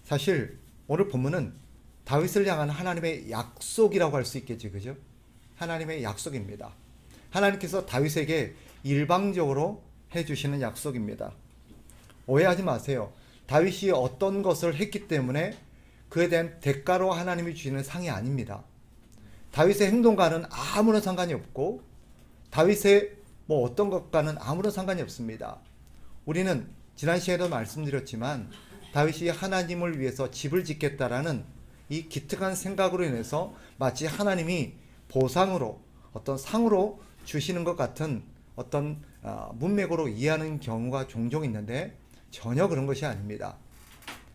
사실 오늘 본문은 다윗을 향한 하나님의 약속이라고 할 수 있겠지, 그죠? 하나님의 약속입니다. 하나님께서 다윗에게 일방적으로 해주시는 약속입니다. 오해하지 마세요. 다윗이 어떤 것을 했기 때문에 그에 대한 대가로 하나님이 주시는 상이 아닙니다. 다윗의 행동과는 아무런 상관이 없고 다윗의 어떤 것과는 아무런 상관이 없습니다. 우리는 지난 시간에도 말씀드렸지만 다윗이 하나님을 위해서 집을 짓겠다라는 이 기특한 생각으로 인해서 마치 하나님이 보상으로 어떤 상으로 주시는 것 같은 어떤 문맥으로 이해하는 경우가 종종 있는데 전혀 그런 것이 아닙니다.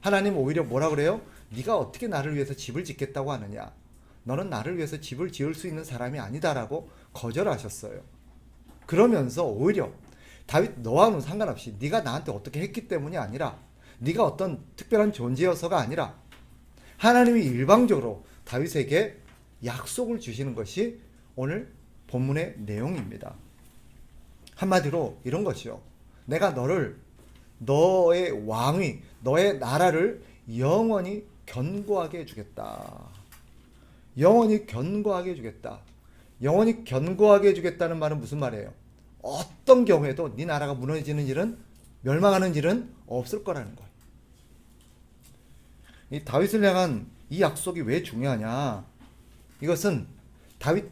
하나님 오히려 뭐라 그래요? 네가 어떻게 나를 위해서 집을 짓겠다고 하느냐? 너는 나를 위해서 집을 지을 수 있는 사람이 아니다라고 거절하셨어요. 그러면서 오히려 다윗 너와는 상관없이 네가 나한테 어떻게 했기 때문이 아니라 네가 어떤 특별한 존재여서가 아니라 하나님이 일방적으로 다윗에게 약속을 주시는 것이 오늘 본문의 내용입니다. 한마디로 이런 것이요. 내가 너의 왕위, 너의 나라를 영원히 견고하게 해주겠다. 영원히 견고하게 해주겠다. 영원히 견고하게 해주겠다는 말은 무슨 말이에요? 어떤 경우에도 네 나라가 무너지는 일은, 멸망하는 일은 없을 거라는 거예요. 이 다윗을 향한 이 약속이 왜 중요하냐? 이것은 다윗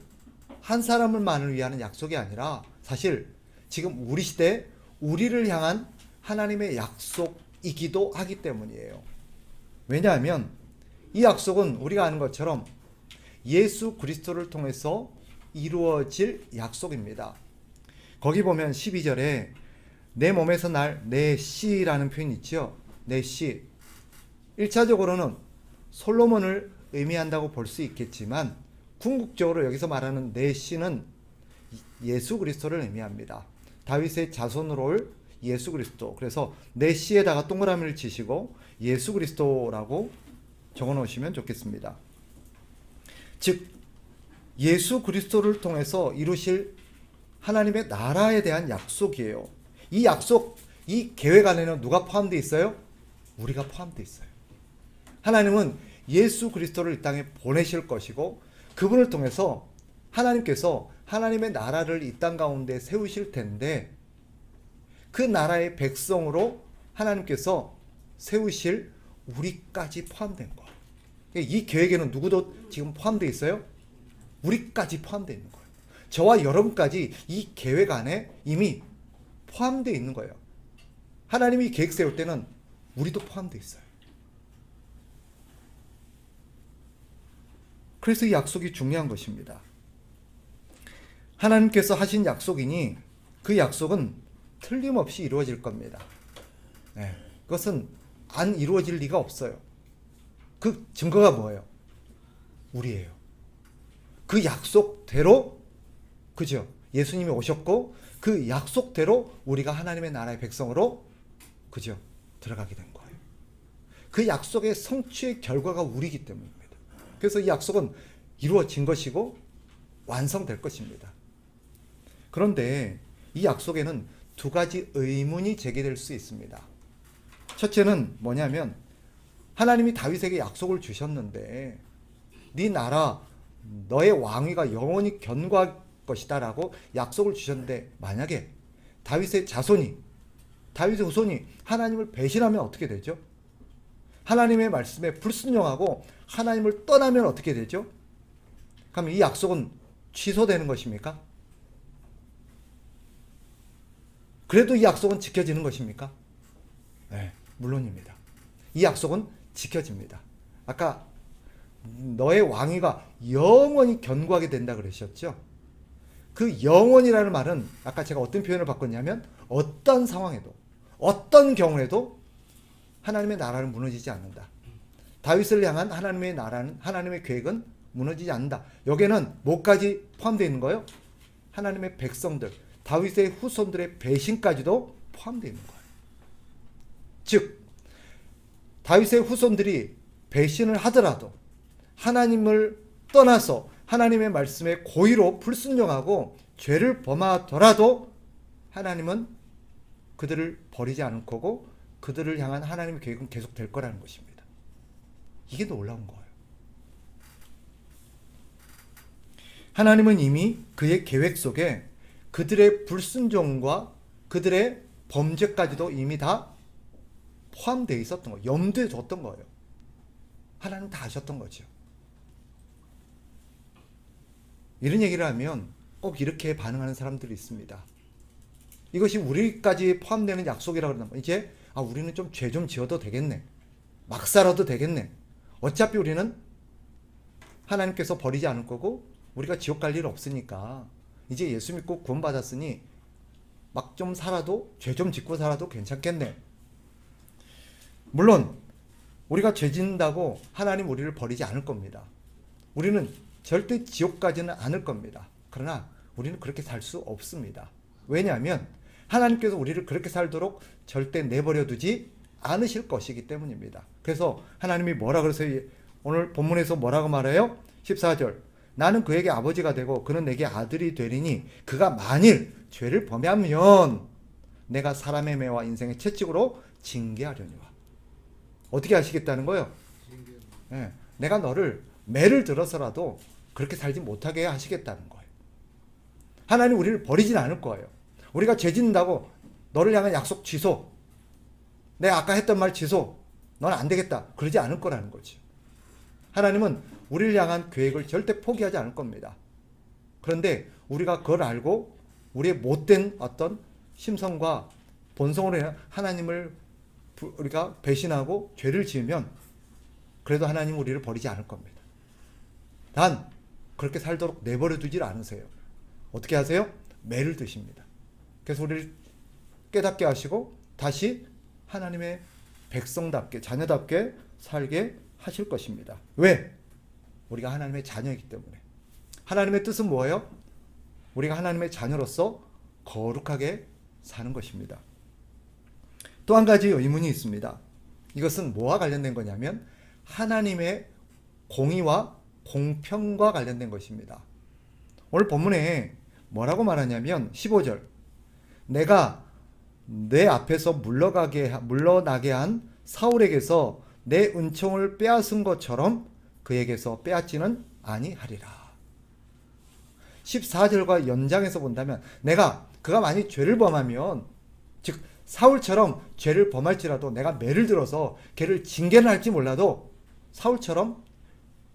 한 사람을만을 위한 약속이 아니라 사실 지금 우리 시대 우리를 향한 하나님의 약속이기도 하기 때문이에요. 왜냐하면 이 약속은 우리가 아는 것처럼 예수 그리스도를 통해서 이루어질 약속입니다. 거기 보면 12절에 내 몸에서 날 내 씨라는 표현이 있죠. 내 씨. 1차적으로는 솔로몬을 의미한다고 볼 수 있겠지만 궁극적으로 여기서 말하는 내 씨는 예수 그리스도를 의미합니다. 다윗의 자손으로 올 예수 그리스도. 그래서 내 씨에다가 동그라미를 치시고 예수 그리스도라고 적어 놓으시면 좋겠습니다. 즉 예수 그리스도를 통해서 이루실 하나님의 나라에 대한 약속이에요. 이 약속, 이 계획 안에는 누가 포함되어 있어요? 우리가 포함되어 있어요. 하나님은 예수 그리스도를 이 땅에 보내실 것이고 그분을 통해서 하나님께서 하나님의 나라를 이 땅 가운데 세우실 텐데 그 나라의 백성으로 하나님께서 세우실 우리까지 포함된 거예요. 이 계획에는 누구도 지금 포함되어 있어요? 우리까지 포함되어 있는 거예요. 저와 여러분까지 이 계획 안에 이미 포함되어 있는 거예요. 하나님이 계획 세울 때는 우리도 포함되어 있어요. 그래서 이 약속이 중요한 것입니다. 하나님께서 하신 약속이니 그 약속은 틀림없이 이루어질 겁니다. 네, 그것은 안 이루어질 리가 없어요. 그 증거가 뭐예요? 우리예요. 그 약속대로, 그죠? 예수님이 오셨고 그 약속대로 우리가 하나님의 나라의 백성으로, 그죠? 들어가게 된 거예요. 그 약속의 성취의 결과가 우리이기 때문입니다. 그래서 이 약속은 이루어진 것이고 완성될 것입니다. 그런데 이 약속에는 두 가지 의문이 제기될 수 있습니다. 첫째는 뭐냐면 하나님이 다윗에게 약속을 주셨는데 네 나라, 너의 왕위가 영원히 견고할 것이다 라고 약속을 주셨는데 만약에 다윗의 자손이, 다윗의 후손이 하나님을 배신하면 어떻게 되죠? 하나님의 말씀에 불순종하고 하나님을 떠나면 어떻게 되죠? 그럼 이 약속은 취소되는 것입니까? 그래도 이 약속은 지켜지는 것입니까? 네, 물론입니다. 이 약속은 지켜집니다. 아까 너의 왕위가 영원히 견고하게 된다 그러셨죠? 그 영원이라는 말은 아까 제가 어떤 표현을 바꿨냐면 어떤 상황에도, 어떤 경우에도 하나님의 나라는 무너지지 않는다. 다윗을 향한 하나님의 나라는, 하나님의 계획은 무너지지 않는다. 여기에는 뭐까지 포함되어 있는 거예요? 하나님의 백성들, 다윗의 후손들의 배신까지도 포함되어 있는 거예요. 즉 다윗의 후손들이 배신을 하더라도 하나님을 떠나서 하나님의 말씀에 고의로 불순종하고 죄를 범하더라도 하나님은 그들을 버리지 않을 거고 그들을 향한 하나님의 계획은 계속 될 거라는 것입니다. 이게 놀라운 거예요. 하나님은 이미 그의 계획 속에 그들의 불순종과 그들의 범죄까지도 이미 다 포함되어 있었던 거예요. 염두에 뒀던 거예요. 하나님 다 아셨던 거죠. 이런 얘기를 하면 꼭 이렇게 반응하는 사람들이 있습니다. 이것이 우리까지 포함되는 약속이라고 그러면 이제 우리는 좀 죄 좀 지어도 되겠네. 막 살아도 되겠네. 어차피 우리는 하나님께서 버리지 않을 거고 우리가 지옥 갈 일 없으니까 이제 예수 믿고 구원받았으니 막 좀 살아도 죄 좀 짓고 살아도 괜찮겠네. 물론 우리가 죄 짓는다고 하나님 우리를 버리지 않을 겁니다. 우리는 절대 지옥 가지는 않을 겁니다. 그러나 우리는 그렇게 살 수 없습니다. 왜냐하면 하나님께서 우리를 그렇게 살도록 절대 내버려 두지 않으실 것이기 때문입니다. 그래서 하나님이 뭐라 그러세요? 오늘 본문에서 뭐라고 말해요? 14절. 나는 그에게 아버지가 되고 그는 내게 아들이 되리니 그가 만일 죄를 범하면 내가 사람의 매와 인생의 채찍으로 징계하려니와. 어떻게 하시겠다는 거예요? 네, 내가 너를 매를 들어서라도 그렇게 살지 못하게 하시겠다는 거예요. 하나님 우리를 버리진 않을 거예요. 우리가 죄 짓는다고 너를 향한 약속 취소, 내가 아까 했던 말 취소, 넌 안 되겠다, 그러지 않을 거라는 거죠. 하나님은 우리를 향한 계획을 절대 포기하지 않을 겁니다. 그런데 우리가 그걸 알고 우리의 못된 어떤 심성과 본성으로 하나님을 우리가 배신하고 죄를 지으면 그래도 하나님은 우리를 버리지 않을 겁니다. 단 그렇게 살도록 내버려 두질 않으세요. 어떻게 하세요? 매를 드십니다. 그래서 우리를 깨닫게 하시고 다시 하나님의 백성답게 자녀답게 살게 하실 것입니다. 왜? 우리가 하나님의 자녀이기 때문에. 하나님의 뜻은 뭐예요? 우리가 하나님의 자녀로서 거룩하게 사는 것입니다. 또 한 가지 의문이 있습니다. 이것은 뭐와 관련된 거냐면 하나님의 공의와 공평과 관련된 것입니다. 오늘 본문에 뭐라고 말하냐면 15절. 내가 내 앞에서 물러나게 한 사울에게서 내 은총을 빼앗은 것처럼 그에게서 빼앗지는 아니하리라. 14절과 연장해서 본다면 그가 만약 죄를 범하면 즉 사울처럼 죄를 범할지라도 내가 매를 들어서 걔를 징계는 할지 몰라도 사울처럼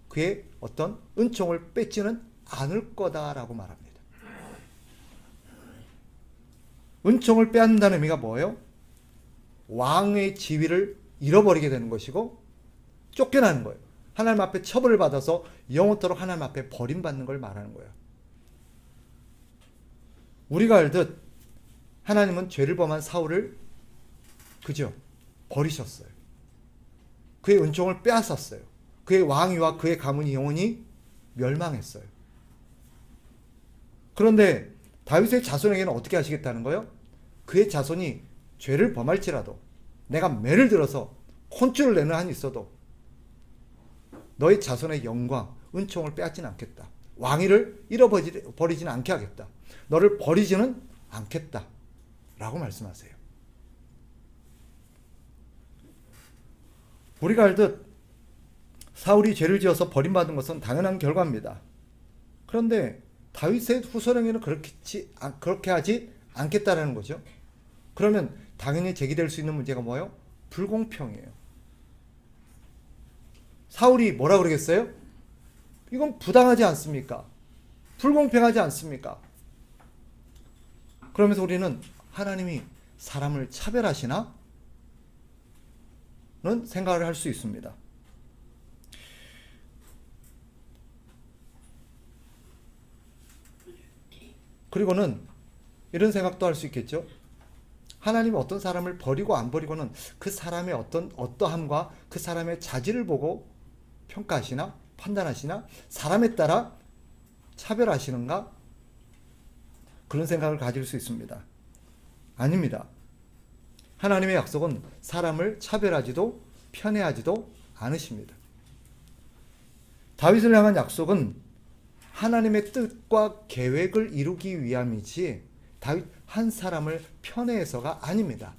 그의 어떤 은총을 뺏지는 않을 거다라고 말합니다. 은총을 빼앗는다는 의미가 뭐예요? 왕의 지위를 잃어버리게 되는 것이고 쫓겨나는 거예요. 하나님 앞에 처벌을 받아서 영원토록 하나님 앞에 버림받는 걸 말하는 거예요. 우리가 알듯 하나님은 죄를 범한 사울을 버리셨어요. 그의 은총을 빼앗았어요. 그의 왕위와 그의 가문이 영원히 멸망했어요. 그런데 다윗의 자손에게는 어떻게 하시겠다는 거예요? 그의 자손이 죄를 범할지라도 내가 매를 들어서 혼쭐을 내는 한이 있어도 너의 자손의 영광, 은총을 빼앗지는 않겠다. 왕위를 잃어버리지는 않게 하겠다. 너를 버리지는 않겠다. 라고 말씀하세요. 우리가 알듯 사울이 죄를 지어서 버림받은 것은 당연한 결과입니다. 그런데 다윗의 후손에게는 그렇게 하지 않겠다라는 거죠. 그러면 당연히 제기될 수 있는 문제가 뭐예요? 불공평이에요. 사울이 뭐라 그러겠어요? 이건 부당하지 않습니까? 불공평하지 않습니까? 그러면서 우리는 하나님이 사람을 차별하시나? 는 생각을 할 수 있습니다. 그리고는 이런 생각도 할 수 있겠죠. 하나님이 어떤 사람을 버리고 안 버리고는 그 사람의 어떠함과 그 사람의 자질을 보고 평가하시나? 판단하시나? 사람에 따라 차별하시는가? 그런 생각을 가질 수 있습니다. 아닙니다. 하나님의 약속은 사람을 차별하지도 편애하지도 않으십니다. 다윗을 향한 약속은 하나님의 뜻과 계획을 이루기 위함이지 다윗 한 사람을 편애해서가 아닙니다.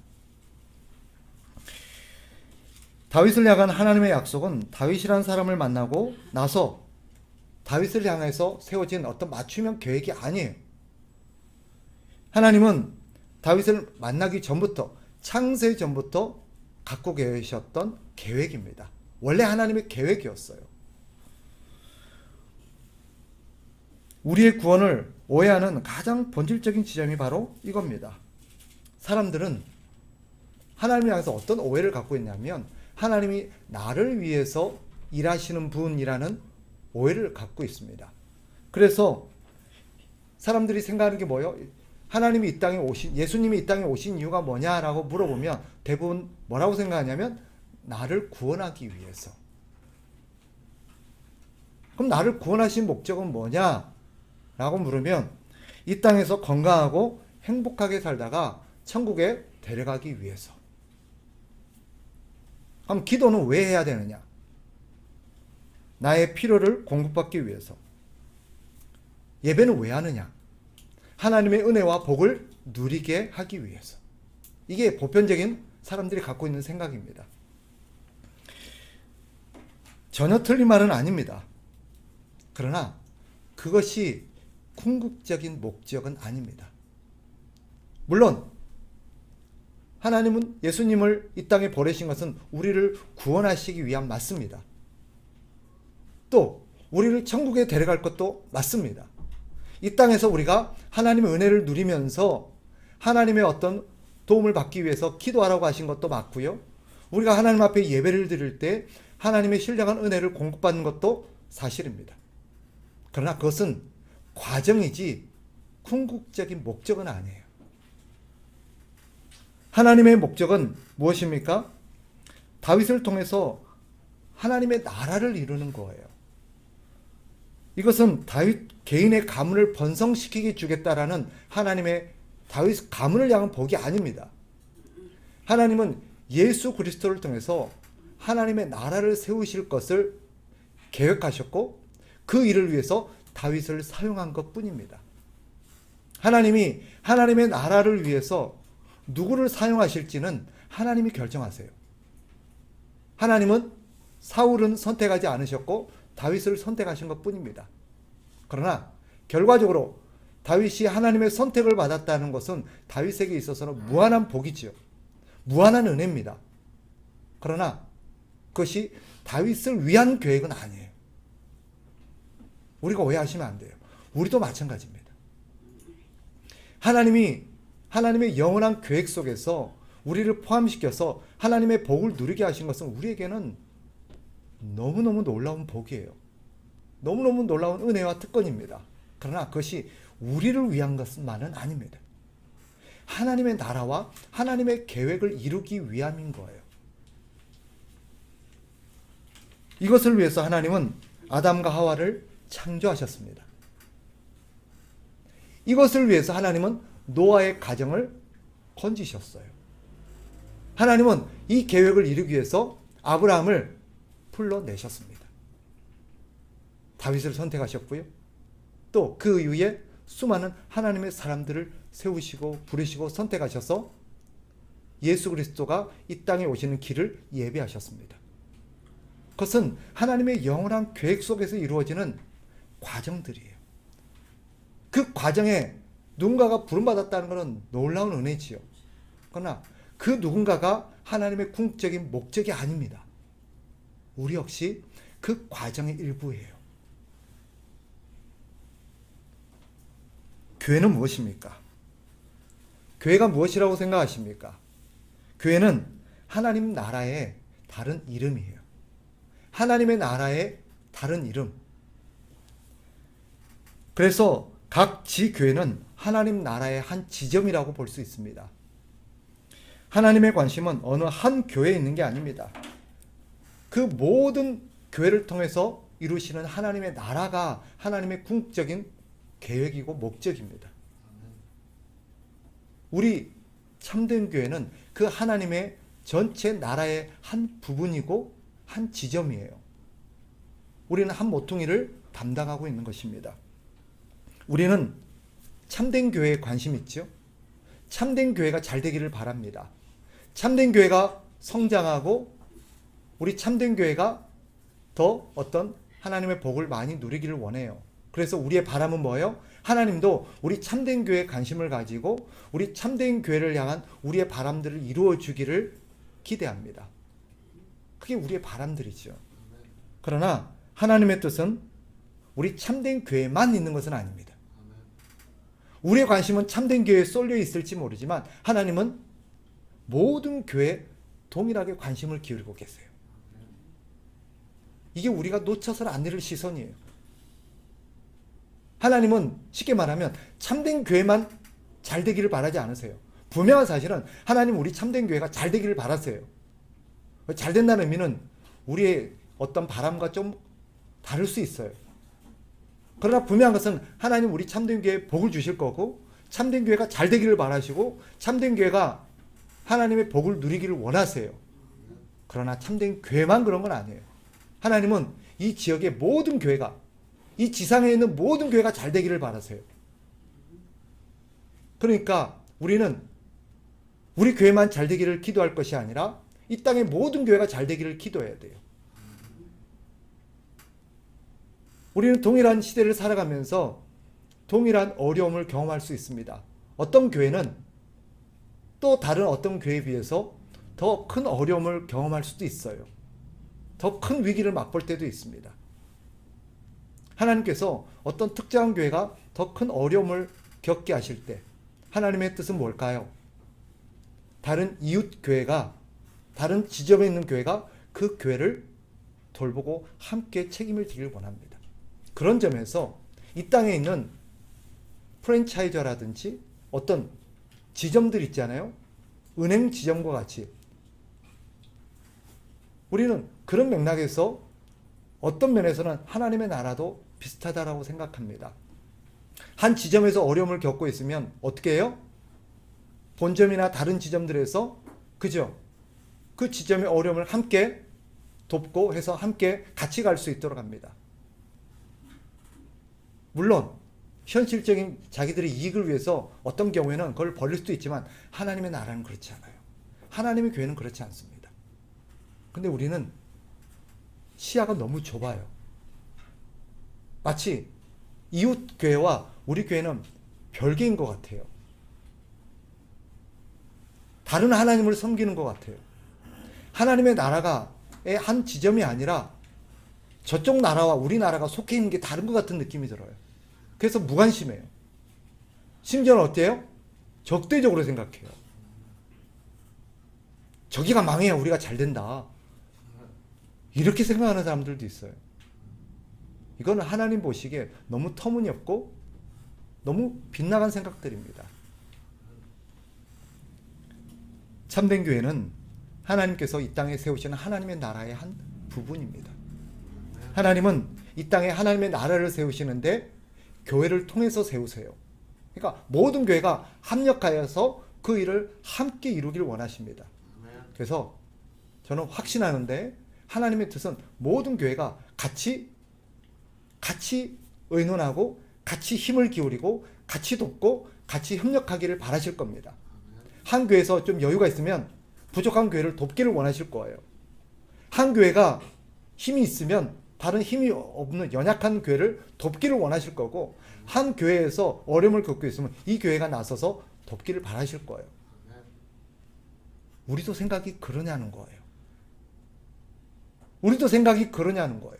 다윗을 향한 하나님의 약속은 다윗이라는 사람을 만나고 나서 다윗을 향해서 세워진 어떤 맞춤형 계획이 아니에요. 하나님은 다윗을 만나기 전부터, 창세 전부터 갖고 계셨던 계획입니다. 원래 하나님의 계획이었어요. 우리의 구원을 오해하는 가장 본질적인 지점이 바로 이겁니다. 사람들은 하나님을 향해서 어떤 오해를 갖고 있냐면 하나님이 나를 위해서 일하시는 분이라는 오해를 갖고 있습니다. 그래서 사람들이 생각하는 게 뭐예요? 하나님이 이 땅에 오신, 예수님이 이 땅에 오신 이유가 뭐냐라고 물어보면 대부분 뭐라고 생각하냐면 나를 구원하기 위해서. 그럼 나를 구원하신 목적은 뭐냐? 라고 물으면 이 땅에서 건강하고 행복하게 살다가 천국에 데려가기 위해서. 그럼 기도는 왜 해야 되느냐? 나의 필요를 공급받기 위해서. 예배는 왜 하느냐? 하나님의 은혜와 복을 누리게 하기 위해서. 이게 보편적인 사람들이 갖고 있는 생각입니다. 전혀 틀린 말은 아닙니다. 그러나 그것이 궁극적인 목적은 아닙니다. 물론 하나님은 예수님을 이 땅에 보내신 것은 우리를 구원하시기 위함 맞습니다. 또 우리를 천국에 데려갈 것도 맞습니다. 이 땅에서 우리가 하나님의 은혜를 누리면서 하나님의 어떤 도움을 받기 위해서 기도하라고 하신 것도 맞고요. 우리가 하나님 앞에 예배를 드릴 때 하나님의 신령한 은혜를 공급받는 것도 사실입니다. 그러나 그것은 과정이지 궁극적인 목적은 아니에요. 하나님의 목적은 무엇입니까? 다윗을 통해서 하나님의 나라를 이루는 거예요. 이것은 다윗 개인의 가문을 번성시키게 주겠다라는 하나님의 다윗 가문을 향한 복이 아닙니다. 하나님은 예수 그리스도를 통해서 하나님의 나라를 세우실 것을 계획하셨고 그 일을 위해서 다윗을 사용한 것뿐입니다. 하나님이 하나님의 나라를 위해서 누구를 사용하실지는 하나님이 결정하세요. 하나님은 사울은 선택하지 않으셨고 다윗을 선택하신 것뿐입니다. 그러나 결과적으로 다윗이 하나님의 선택을 받았다는 것은 다윗에게 있어서는 무한한 복이지요. 무한한 은혜입니다. 그러나 그것이 다윗을 위한 계획은 아니에요. 우리가 오해하시면 안 돼요. 우리도 마찬가지입니다. 하나님이 하나님의 영원한 계획 속에서 우리를 포함시켜서 하나님의 복을 누리게 하신 것은 우리에게는 너무너무 놀라운 복이에요. 너무너무 놀라운 은혜와 특권입니다. 그러나 그것이 우리를 위한 것만은 아닙니다. 하나님의 나라와 하나님의 계획을 이루기 위함인 거예요. 이것을 위해서 하나님은 아담과 하와를 창조하셨습니다. 이것을 위해서 하나님은 노아의 가정을 건지셨어요. 하나님은 이 계획을 이루기 위해서 아브라함을 불러내셨습니다. 다윗을 선택하셨고요. 또 그 이후에 수많은 하나님의 사람들을 세우시고 부르시고 선택하셔서 예수 그리스도가 이 땅에 오시는 길을 예비하셨습니다. 그것은 하나님의 영원한 계획 속에서 이루어지는 과정들이에요. 그 과정에 누군가가 부름받았다는 것은 놀라운 은혜지요. 그러나 그 누군가가 하나님의 궁극적인 목적이 아닙니다. 우리 역시 그 과정의 일부예요. 교회는 무엇입니까? 교회가 무엇이라고 생각하십니까? 교회는 하나님 나라의 다른 이름이에요. 하나님의 나라의 다른 이름. 그래서 각 지교회는 하나님 나라의 한 지점이라고 볼 수 있습니다. 하나님의 관심은 어느 한 교회에 있는 게 아닙니다. 그 모든 교회를 통해서 이루시는 하나님의 나라가 하나님의 궁극적인 계획이고 목적입니다. 우리 참된 교회는 그 하나님의 전체 나라의 한 부분이고 한 지점이에요. 우리는 한 모퉁이를 담당하고 있는 것입니다. 우리는 참된 교회에 관심 있죠? 참된 교회가 잘 되기를 바랍니다. 참된 교회가 성장하고 우리 참된 교회가 더 어떤 하나님의 복을 많이 누리기를 원해요. 그래서 우리의 바람은 뭐예요? 하나님도 우리 참된 교회에 관심을 가지고 우리 참된 교회를 향한 우리의 바람들을 이루어 주기를 기대합니다. 그게 우리의 바람들이죠. 그러나 하나님의 뜻은 우리 참된 교회만 있는 것은 아닙니다. 우리의 관심은 참된 교회에 쏠려 있을지 모르지만 하나님은 모든 교회에 동일하게 관심을 기울이고 계세요. 이게 우리가 놓쳐서는 안 될 시선이에요. 하나님은 쉽게 말하면 참된 교회만 잘 되기를 바라지 않으세요. 분명한 사실은 하나님 우리 참된 교회가 잘 되기를 바라세요. 잘 된다는 의미는 우리의 어떤 바람과 좀 다를 수 있어요. 그러나 분명한 것은 하나님 우리 참된 교회에 복을 주실 거고 참된 교회가 잘 되기를 바라시고 참된 교회가 하나님의 복을 누리기를 원하세요. 그러나 참된 교회만 그런 건 아니에요. 하나님은 이 지역의 모든 교회가, 이 지상에 있는 모든 교회가 잘 되기를 바라세요. 그러니까 우리는 우리 교회만 잘 되기를 기도할 것이 아니라 이 땅의 모든 교회가 잘 되기를 기도해야 돼요. 우리는 동일한 시대를 살아가면서 동일한 어려움을 경험할 수 있습니다. 어떤 교회는 또 다른 어떤 교회에 비해서 더 큰 어려움을 경험할 수도 있어요. 더 큰 위기를 맛볼 때도 있습니다. 하나님께서 어떤 특정한 교회가 더 큰 어려움을 겪게 하실 때 하나님의 뜻은 뭘까요? 다른 이웃 교회가, 다른 지점에 있는 교회가 그 교회를 돌보고 함께 책임을 지길 원합니다. 그런 점에서 이 땅에 있는 프랜차이저라든지 어떤 지점들 있잖아요. 은행 지점과 같이 우리는 그런 맥락에서 어떤 면에서는 하나님의 나라도 비슷하다라고 생각합니다. 한 지점에서 어려움을 겪고 있으면 어떻게 해요? 본점이나 다른 지점들에서 그죠? 그 지점의 어려움을 함께 돕고 해서 함께 같이 갈 수 있도록 합니다. 물론 현실적인 자기들의 이익을 위해서 어떤 경우에는 그걸 벌릴 수도 있지만 하나님의 나라는 그렇지 않아요. 하나님의 교회는 그렇지 않습니다. 근데 우리는 시야가 너무 좁아요. 마치 이웃 교회와 우리 교회는 별개인 것 같아요. 다른 하나님을 섬기는 것 같아요. 하나님의 나라가의 한 지점이 아니라 저쪽 나라와 우리 나라가 속해 있는 게 다른 것 같은 느낌이 들어요. 그래서 무관심해요. 심지어는 어때요? 적대적으로 생각해요. 저기가 망해야 우리가 잘 된다. 이렇게 생각하는 사람들도 있어요. 이거는 하나님 보시기에 너무 터무니없고 너무 빗나간 생각들입니다. 참된 교회는 하나님께서 이 땅에 세우시는 하나님의 나라의 한 부분입니다. 하나님은 이 땅에 하나님의 나라를 세우시는데 교회를 통해서 세우세요. 그러니까 모든 교회가 합력하여서 그 일을 함께 이루기를 원하십니다. 그래서 저는 확신하는데 하나님의 뜻은 모든 교회가 같이 의논하고 같이 힘을 기울이고 같이 돕고 같이 협력하기를 바라실 겁니다. 한 교회에서 좀 여유가 있으면 부족한 교회를 돕기를 원하실 거예요. 한 교회가 힘이 있으면 다른 힘이 없는 연약한 교회를 돕기를 원하실 거고 한 교회에서 어려움을 겪고 있으면 이 교회가 나서서 돕기를 바라실 거예요. 우리도 생각이 그러냐는 거예요. 우리도 생각이 그러냐는 거예요.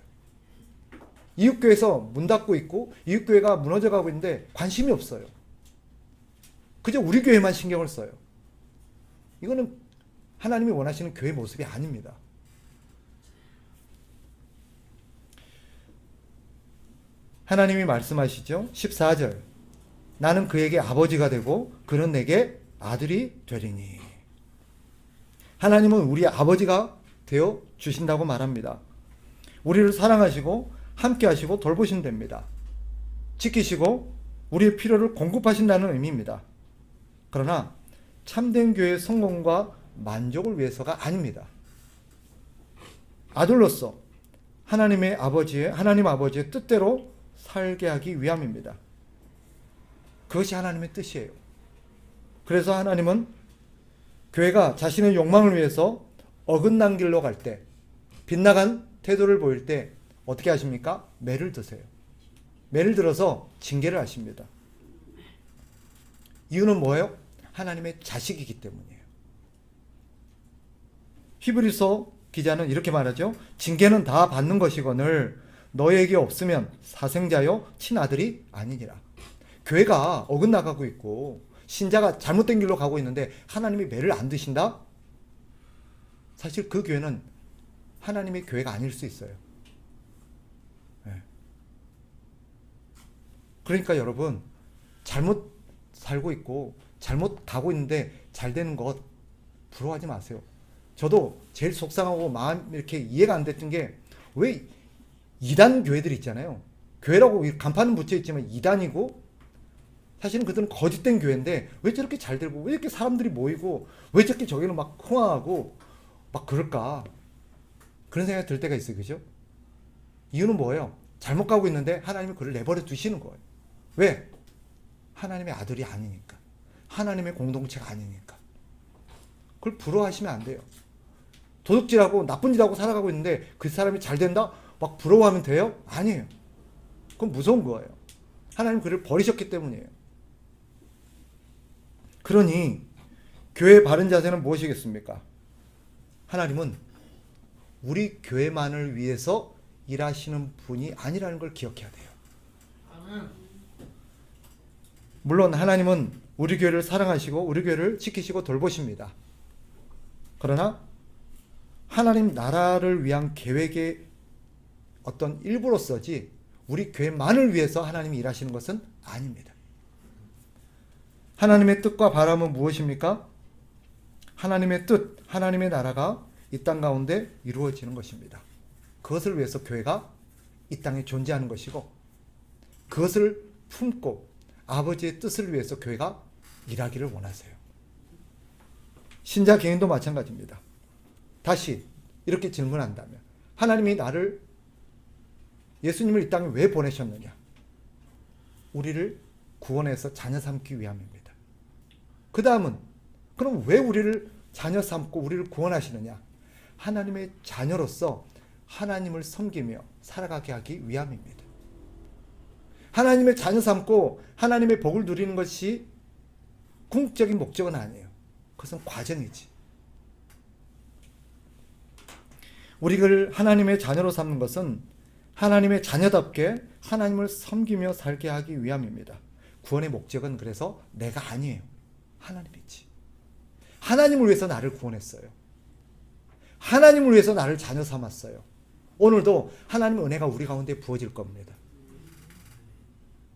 이웃교회에서 문 닫고 있고 이웃교회가 무너져가고 있는데 관심이 없어요. 그저 우리 교회만 신경을 써요. 이거는 하나님이 원하시는 교회 모습이 아닙니다. 하나님이 말씀하시죠. 14절 나는 그에게 아버지가 되고 그는 내게 아들이 되리니. 하나님은 우리의 아버지가 되어 주신다고 말합니다. 우리를 사랑하시고 함께 하시고 돌보신답니다. 지키시고 우리의 필요를 공급하신다는 의미입니다. 그러나 참된 교회의 성공과 만족을 위해서가 아닙니다. 아들로서 하나님 아버지의 뜻대로 살게 하기 위함입니다. 그것이 하나님의 뜻이에요. 그래서 하나님은 교회가 자신의 욕망을 위해서 어긋난 길로 갈 때 빗나간 태도를 보일 때 어떻게 하십니까? 매를 드세요. 매를 들어서 징계를 하십니다. 이유는 뭐예요? 하나님의 자식이기 때문이에요. 히브리서 기자는 이렇게 말하죠. 징계는 다 받는 것이거늘 너에게 없으면 사생자여 친아들이 아니니라. 교회가 어긋나가고 있고 신자가 잘못된 길로 가고 있는데 하나님이 매를 안 드신다? 사실 그 교회는 하나님의 교회가 아닐 수 있어요. 네. 그러니까 여러분, 잘못 살고 있고 잘못 가고 있는데 잘 되는 것 부러워하지 마세요. 저도 제일 속상하고 마음 이렇게 이해가 안 됐던 게 왜 이단 교회들 있잖아요. 교회라고 간판은 붙여 있지만 이단이고 사실은 그들은 거짓된 교회인데 왜 저렇게 잘 되고 왜 이렇게 사람들이 모이고 왜 저렇게 저기는 막 흥황하고 막 그럴까? 그런 생각이 들 때가 있어요. 그죠? 이유는 뭐예요? 잘못 가고 있는데 하나님이 그를 내버려 두시는 거예요. 왜? 하나님의 아들이 아니니까. 하나님의 공동체가 아니니까. 그걸 부러워하시면 안 돼요. 도둑질하고 나쁜 짓하고 살아가고 있는데 그 사람이 잘 된다? 막 부러워하면 돼요? 아니에요. 그건 무서운 거예요. 하나님 그를 버리셨기 때문이에요. 그러니 교회의 바른 자세는 무엇이겠습니까? 하나님은 우리 교회만을 위해서 일하시는 분이 아니라는 걸 기억해야 돼요. 물론 하나님은 우리 교회를 사랑하시고 우리 교회를 지키시고 돌보십니다. 그러나 하나님 나라를 위한 계획의 어떤 일부로서지 우리 교회만을 위해서 하나님이 일하시는 것은 아닙니다. 하나님의 뜻과 바람은 무엇입니까? 하나님의 뜻, 하나님의 나라가 이 땅 가운데 이루어지는 것입니다. 그것을 위해서 교회가 이 땅에 존재하는 것이고 그것을 품고 아버지의 뜻을 위해서 교회가 일하기를 원하세요. 신자 개인도 마찬가지입니다. 다시 이렇게 질문한다면 하나님이 나를 예수님을 이 땅에 왜 보내셨느냐? 우리를 구원해서 자녀 삼기 위함입니다. 그 다음은 그럼 왜 우리를 자녀 삼고 우리를 구원하시느냐? 하나님의 자녀로서 하나님을 섬기며 살아가게 하기 위함입니다. 하나님의 자녀 삼고 하나님의 복을 누리는 것이 궁극적인 목적은 아니에요. 그것은 과정이지. 우리를 하나님의 자녀로 삼는 것은 하나님의 자녀답게 하나님을 섬기며 살게 하기 위함입니다. 구원의 목적은 그래서 내가 아니에요. 하나님이지. 하나님을 위해서 나를 구원했어요. 하나님을 위해서 나를 자녀 삼았어요. 오늘도 하나님의 은혜가 우리 가운데 부어질 겁니다.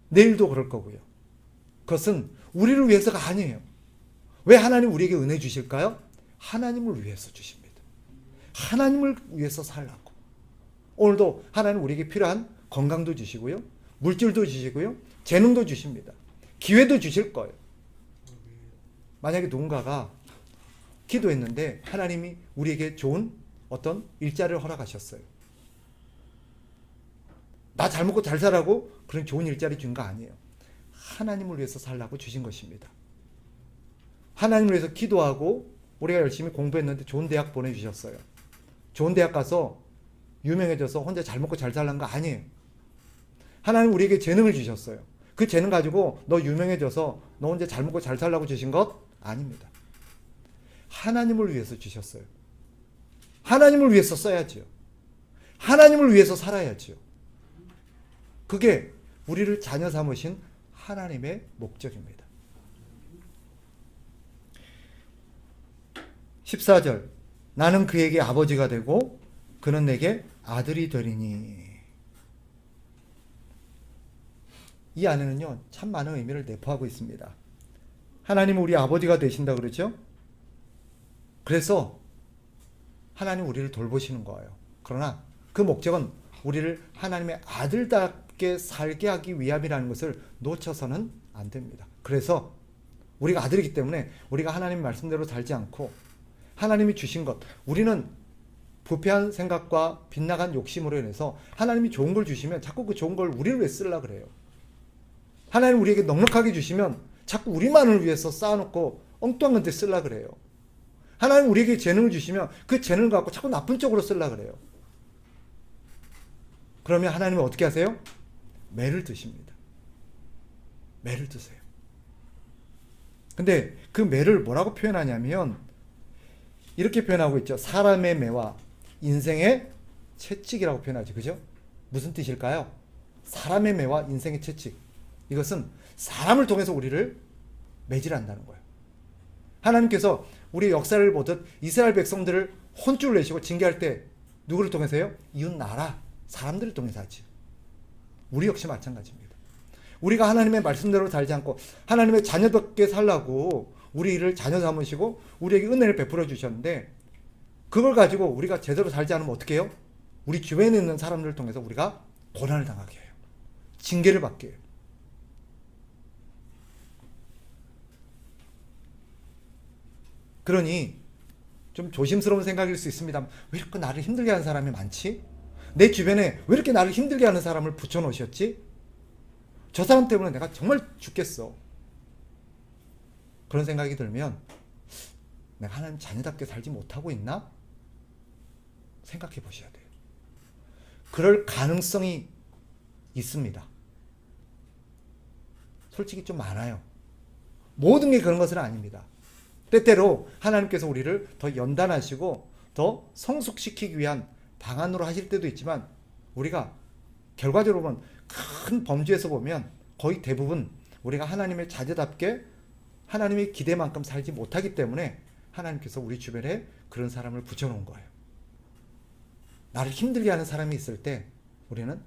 내일도 그럴 거고요. 그것은 우리를 위해서가 아니에요. 왜 하나님 우리에게 은혜 주실까요? 하나님을 위해서 주십니다. 하나님을 위해서 살라고. 오늘도 하나님 우리에게 필요한 건강도 주시고요. 물질도 주시고요. 재능도 주십니다. 기회도 주실 거예요. 만약에 누군가가 기도했는데 하나님이 우리에게 좋은 어떤 일자리를 허락하셨어요. 나 잘 먹고 잘 살라고 그런 좋은 일자리 준 거 아니에요. 하나님을 위해서 살라고 주신 것입니다. 하나님을 위해서 기도하고 우리가 열심히 공부했는데 좋은 대학 보내주셨어요. 좋은 대학 가서 유명해져서 혼자 잘 먹고 잘 살란 거 아니에요. 하나님 우리에게 재능을 주셨어요. 그 재능 가지고 너 유명해져서 너 혼자 잘 먹고 잘 살라고 주신 것 아닙니다. 하나님을 위해서 주셨어요. 하나님을 위해서 써야지요. 하나님을 위해서 살아야지요. 그게 우리를 자녀 삼으신 하나님의 목적입니다. 14절 나는 그에게 아버지가 되고 그는 내게 아들이 되리니. 이 안에는요 참 많은 의미를 내포하고 있습니다. 하나님은 우리 아버지가 되신다 그러죠. 그래서 하나님 우리를 돌보시는 거예요. 그러나 그 목적은 우리를 하나님의 아들답게 살게 하기 위함이라는 것을 놓쳐서는 안 됩니다. 그래서 우리가 아들이기 때문에 우리가 하나님 말씀대로 살지 않고 하나님이 주신 것, 우리는 부패한 생각과 빗나간 욕심으로 인해서 하나님이 좋은 걸 주시면 자꾸 그 좋은 걸 우리를 왜 쓰려고 그래요. 하나님 우리에게 넉넉하게 주시면 자꾸 우리만을 위해서 쌓아놓고 엉뚱한 데 쓰려고 그래요. 하나님 우리에게 재능을 주시면 그 재능을 갖고 자꾸 나쁜 쪽으로 쓰려고 그래요. 그러면 하나님은 어떻게 하세요? 매를 드십니다. 매를 드세요. 근데 그 매를 뭐라고 표현하냐면 이렇게 표현하고 있죠. 사람의 매와 인생의 채찍이라고 표현하죠. 그죠? 무슨 뜻일까요? 사람의 매와 인생의 채찍. 이것은 사람을 통해서 우리를 매질한다는 거예요. 하나님께서 우리 역사를 보듯 이스라엘 백성들을 혼쭐 내시고 징계할 때 누구를 통해서요? 이웃 나라 사람들을 통해서 하지. 우리 역시 마찬가지입니다. 우리가 하나님의 말씀대로 살지 않고 하나님의 자녀답게 살라고 우리를 자녀 삼으시고 우리에게 은혜를 베풀어 주셨는데 그걸 가지고 우리가 제대로 살지 않으면 어떻게 해요? 우리 주변에 있는 사람들을 통해서 우리가 고난을 당하게 해요. 징계를 받게 해요. 그러니 좀 조심스러운 생각일 수 있습니다. 왜 이렇게 나를 힘들게 하는 사람이 많지? 내 주변에 왜 이렇게 나를 힘들게 하는 사람을 붙여놓으셨지? 저 사람 때문에 내가 정말 죽겠어. 그런 생각이 들면 내가 하나님 자녀답게 살지 못하고 있나? 생각해 보셔야 돼요. 그럴 가능성이 있습니다. 솔직히 좀 많아요. 모든 게 그런 것은 아닙니다. 때때로 하나님께서 우리를 더 연단하시고 더 성숙시키기 위한 방안으로 하실 때도 있지만 우리가 결과적으로 보면 큰 범주에서 보면 거의 대부분 우리가 하나님의 자녀답게 하나님의 기대만큼 살지 못하기 때문에 하나님께서 우리 주변에 그런 사람을 붙여놓은 거예요. 나를 힘들게 하는 사람이 있을 때 우리는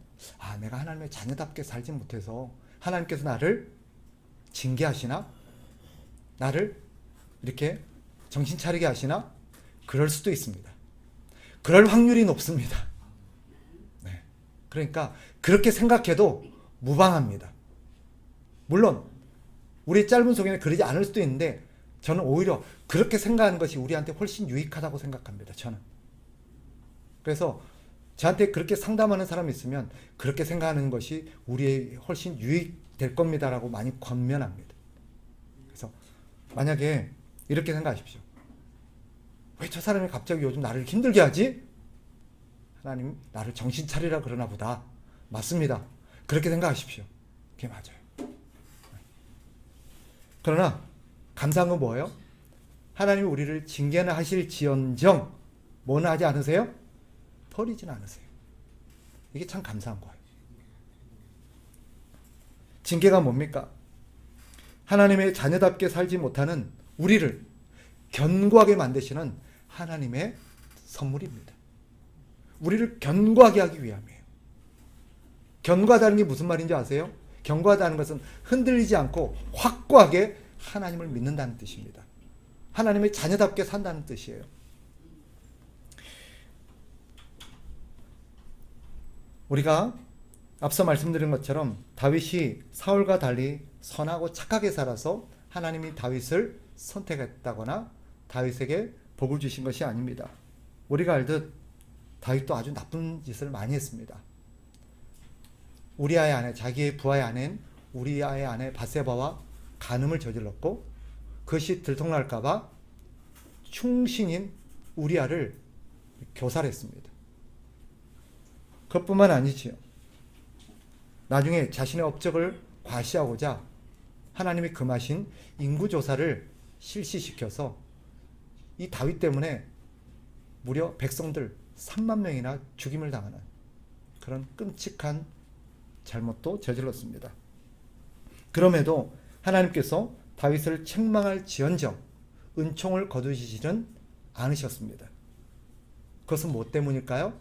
내가 하나님의 자녀답게 살지 못해서 하나님께서 나를 징계하시나? 나를 이렇게 정신 차리게 하시나? 그럴 수도 있습니다. 그럴 확률이 높습니다. 네. 그러니까 그렇게 생각해도 무방합니다. 물론 우리 짧은 속에는 그러지 않을 수도 있는데 저는 오히려 그렇게 생각하는 것이 우리한테 훨씬 유익하다고 생각합니다. 저는. 그래서 저한테 그렇게 상담하는 사람이 있으면 그렇게 생각하는 것이 우리의 훨씬 유익될 겁니다라고 많이 권면합니다. 그래서 만약에 이렇게 생각하십시오. 왜 저 사람이 갑자기 요즘 나를 힘들게 하지? 하나님 나를 정신 차리라 그러나 보다. 맞습니다. 그렇게 생각하십시오. 그게 맞아요. 그러나 감사한 건 뭐예요? 하나님이 우리를 징계는 하실지언정 뭐는 하지 않으세요? 버리지는 않으세요. 이게 참 감사한 거예요. 징계가 뭡니까? 하나님의 자녀답게 살지 못하는 우리를 견고하게 만드시는 하나님의 선물입니다. 우리를 견고하게 하기 위함이에요. 견고하다는 게 무슨 말인지 아세요? 견고하다는 것은 흔들리지 않고 확고하게 하나님을 믿는다는 뜻입니다. 하나님의 자녀답게 산다는 뜻이에요. 우리가 앞서 말씀드린 것처럼 다윗이 사울과 달리 선하고 착하게 살아서 하나님이 다윗을 선택했다거나 다윗에게 복을 주신 것이 아닙니다. 우리가 알듯 다윗도 아주 나쁜 짓을 많이 했습니다. 우리아의 아내, 자기의 부하의 아내인 우리아의 아내 바세바와 간음을 저질렀고 그것이 들통날까봐 충신인 우리아를 교살했습니다. 그것뿐만 아니지요. 나중에 자신의 업적을 과시하고자 하나님이 금하신 인구조사를 실시시켜서 이 다윗 때문에 무려 백성들 3만 명이나 죽임을 당하는 그런 끔찍한 잘못도 저질렀습니다. 그럼에도 하나님께서 다윗을 책망할 지언정 은총을 거두시지는 않으셨습니다. 그것은 무엇 때문일까요?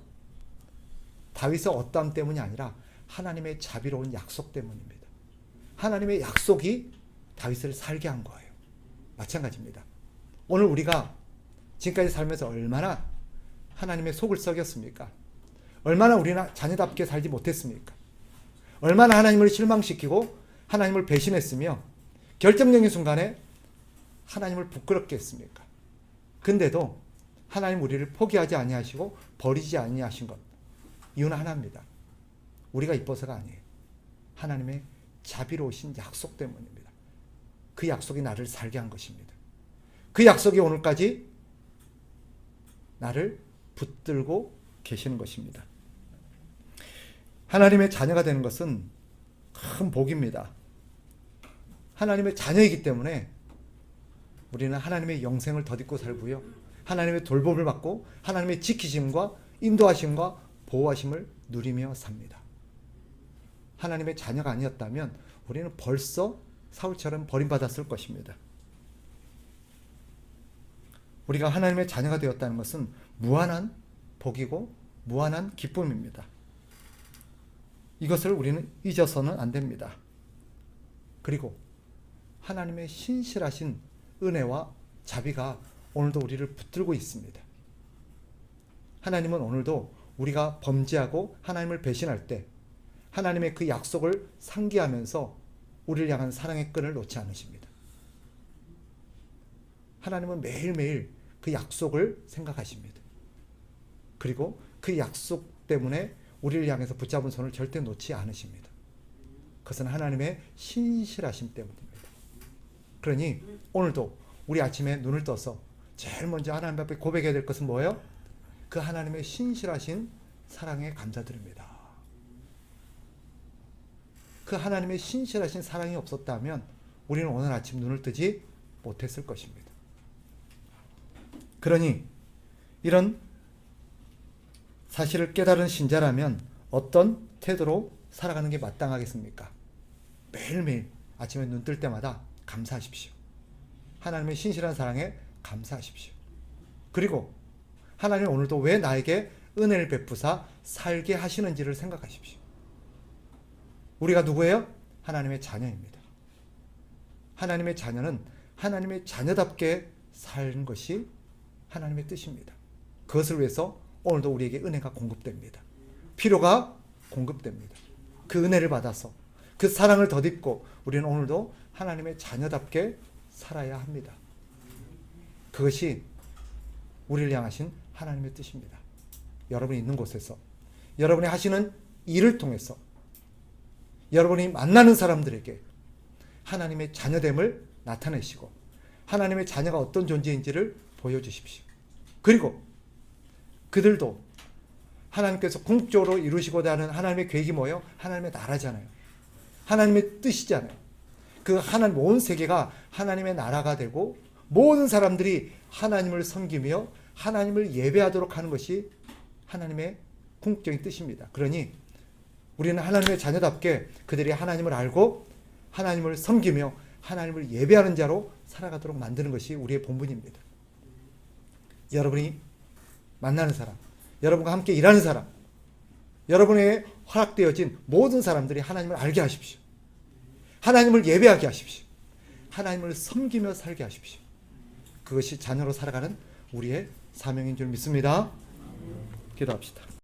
다윗의 어떠함 때문이 아니라 하나님의 자비로운 약속 때문입니다. 하나님의 약속이 다윗을 살게 한 거예요. 마찬가지입니다. 오늘 우리가 지금까지 살면서 얼마나 하나님의 속을 썩였습니까? 얼마나 우리나 자녀답게 살지 못했습니까? 얼마나 하나님을 실망시키고 하나님을 배신했으며 결정적인 순간에 하나님을 부끄럽게 했습니까? 근데도 하나님 우리를 포기하지 아니하시고 버리지 아니하신 것 이유는 하나입니다. 우리가 이뻐서가 아니에요. 하나님의 자비로우신 약속 때문입니다. 그 약속이 나를 살게 한 것입니다. 그 약속이 오늘까지 나를 붙들고 계시는 것입니다. 하나님의 자녀가 되는 것은 큰 복입니다. 하나님의 자녀이기 때문에 우리는 하나님의 영생을 덧입고 살고요. 하나님의 돌봄을 받고 하나님의 지키심과 인도하심과 보호하심을 누리며 삽니다. 하나님의 자녀가 아니었다면 우리는 벌써 사울처럼 버림받았을 것입니다. 우리가 하나님의 자녀가 되었다는 것은 무한한 복이고 무한한 기쁨입니다. 이것을 우리는 잊어서는 안 됩니다. 그리고 하나님의 신실하신 은혜와 자비가 오늘도 우리를 붙들고 있습니다. 하나님은 오늘도 우리가 범죄하고 하나님을 배신할 때 하나님의 그 약속을 상기하면서 우리를 향한 사랑의 끈을 놓지 않으십니다. 하나님은 매일매일 그 약속을 생각하십니다. 그리고 그 약속 때문에 우리를 향해서 붙잡은 손을 절대 놓지 않으십니다. 그것은 하나님의 신실하심 때문입니다. 그러니 오늘도 우리 아침에 눈을 떠서 제일 먼저 하나님 앞에 고백해야 될 것은 뭐예요? 그 하나님의 신실하신 사랑에 감사드립니다. 그 하나님의 신실하신 사랑이 없었다면 우리는 오늘 아침 눈을 뜨지 못했을 것입니다. 그러니 이런 사실을 깨달은 신자라면 어떤 태도로 살아가는 게 마땅하겠습니까? 매일매일 아침에 눈 뜰 때마다 감사하십시오. 하나님의 신실한 사랑에 감사하십시오. 그리고 하나님 오늘도 왜 나에게 은혜를 베푸사 살게 하시는지를 생각하십시오. 우리가 누구예요? 하나님의 자녀입니다. 하나님의 자녀는 하나님의 자녀답게 사는 것이 하나님의 뜻입니다. 그것을 위해서 오늘도 우리에게 은혜가 공급됩니다. 필요가 공급됩니다. 그 은혜를 받아서 그 사랑을 덧입고 우리는 오늘도 하나님의 자녀답게 살아야 합니다. 그것이 우리를 향하신 하나님의 뜻입니다. 여러분이 있는 곳에서 여러분이 하시는 일을 통해서 여러분이 만나는 사람들에게 하나님의 자녀됨을 나타내시고 하나님의 자녀가 어떤 존재인지를 보여주십시오. 그리고 그들도 하나님께서 궁극적으로 이루시고자 하는 하나님의 계획이 뭐예요? 하나님의 나라잖아요. 하나님의 뜻이잖아요. 그 하나님 온 세계가 하나님의 나라가 되고 모든 사람들이 하나님을 섬기며 하나님을 예배하도록 하는 것이 하나님의 궁극적인 뜻입니다. 그러니 우리는 하나님의 자녀답게 그들이 하나님을 알고 하나님을 섬기며 하나님을 예배하는 자로 살아가도록 만드는 것이 우리의 본분입니다. 여러분이 만나는 사람, 여러분과 함께 일하는 사람, 여러분에게 허락되어진 모든 사람들이 하나님을 알게 하십시오. 하나님을 예배하게 하십시오. 하나님을 섬기며 살게 하십시오. 그것이 자녀로 살아가는 우리의 사명인 줄 믿습니다. 기도합시다.